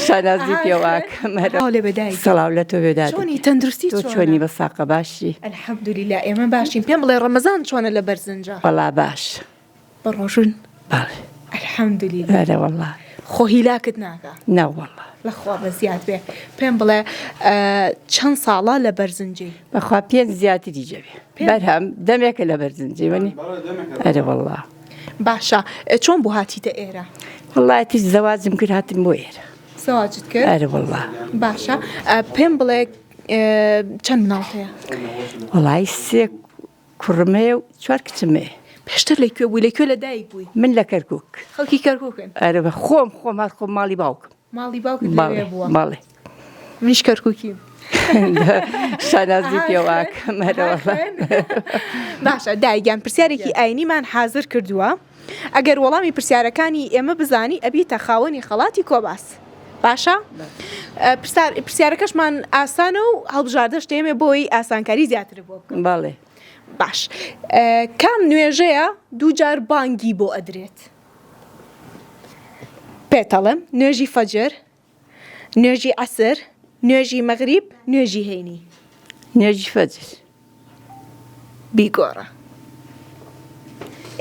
شانازی پیاوەکەم لێ بەدایک سەڵاو لە تۆ بێداد چۆنی تەندروستی تۆ چۆنی بە ساقە باشی الحەمدولیلا ئێمە باشین پێم بڵێ ڕەمەزان چۆنە لە بەرزنجە وەڵا باش بەڕۆژن بەڵێ الحەمدولیلا ئەرە وەڵا خۆ هیلاکت ناکە نەوەڵا لەخوا بە زیاد بێ پێم بڵێ چەند ساڵە لە بەرزنجەی بەخوا پێنج زیاتری جەبێ بەرهەم دەمێکە لە بەرزنجی وەنی ئەرە وەڵا باشە چۆن بوو هاتیتە ئێرە وەڵایەتی زەواجم کرد هاتم بۆ ئێرە سەواجت کرد ئەرە وەڵا باشە پێم بڵێ چەند مناڵتەیە وەڵای سێ کوڕمەیە و چوار کچمەیە پێشتر لەکوێ بووی لەکوێ لە دایک بووی من لە کەرکووک خەڵکی کەرکووکن ئەرە بە خۆم هات خۆم ماڵی باوکم ماڵی باوکت لەوێ بووە بەڵێ منیش کەرکووکیم شانازی پیاوەکەم ئەرە وەڵا باشە دایگیان پرسیارێکی ئاینیمان حازر کردووە ئەگەر وەڵامی پرسیارەکانی ئێمە بزانی ئەبیتە خاوەنی خەڵاتی کۆباس باشە پرسیارەکەشمان ئاسانە و هەڵبژاردە شتێمێ بۆی ئاسانکاری زیاتر بۆ بکەن بەڵێ باش کام نوێژەیە دوو جار بانگی بۆ ئەدرێت پێتەڵم نوێژی فەجر نوێژی عەسر نوێژی مەغریب نوێژی هەینی نوێژی فەجر بیگۆڕە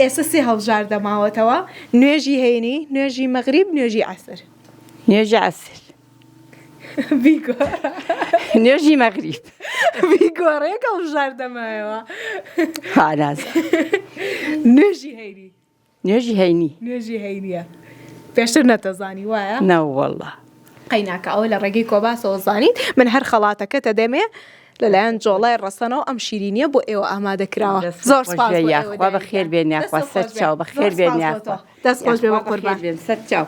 ئێستا سێ هەڵبژار دەماوەتەوە نوێژی هەینی نوێژی مەغریب نوێژی عەسر نوێژی عەسر بیگۆڕە نوێژی مەغریب بیگۆڕەیەک هەڵبژار دەمایەوە هانازە نوێژی هەینی نوێژی هەینی نوێژی هەینیە پێشتر نەتەزانی وایە نەوەڵا قەیناکە ئەوە لە ڕێگەی کۆباسەوە زانیت من هەر خەڵاتەکەتە دەمێ لەلایەن جۆڵای ڕەسەنەوە ئەم شیرینیە بۆ ئێوە ئامادەکراوە زۆر سپاس بۆ ئێوە یاخوا بەخێر بێن یاخوا سەر چاو بەخێر بێن یاخوا دەست خۆش بێ بە قوربان بێن سەر چاو